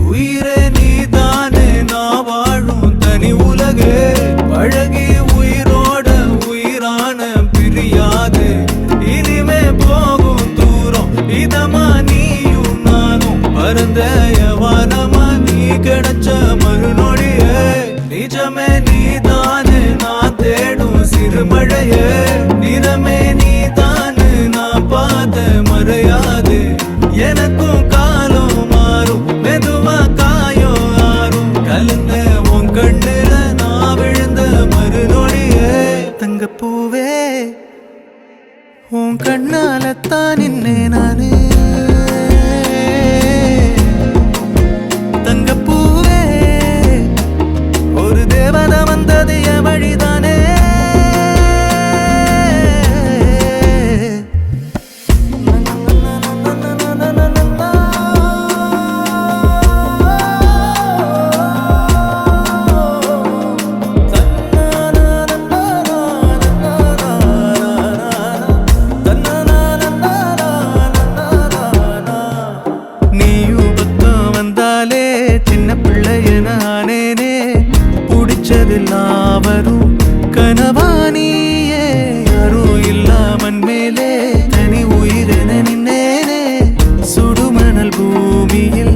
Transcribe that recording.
உயிரே நீதானே நான் வாழும் தனி உலகே பழகி உயிரோட உயிரான பிரியாது இனிமே போகும் தூரம் இதமா நீயும் நானும் பரந்த யவானமா நீ கிடைச்ச மறுநொடியே நிஜமே நீதானே நான் தேடும் சிறுமழையே நிறமே நீதானு நான் பார்த்த மறையாது எனக்கும் காலம் மாறும் மெதுவா காயம் ஆறும் கலந்த உன் கண்ணுல நான் விழுந்த மறுநொடியே தங்கப்பூவே உன் கண்ணாலத்தான் நின்னே நானு தங்கப்பூவே ஒரு தேவதை வந்தது என் வழிதானே சின்ன பிள்ளைய நானேனே புடிச்சதெல்லாம் வரும் கனவானியே யாரும் இல்லாமன் மேலே தனி உயிரென நின்னேனே சுடுமணல் பூமியில்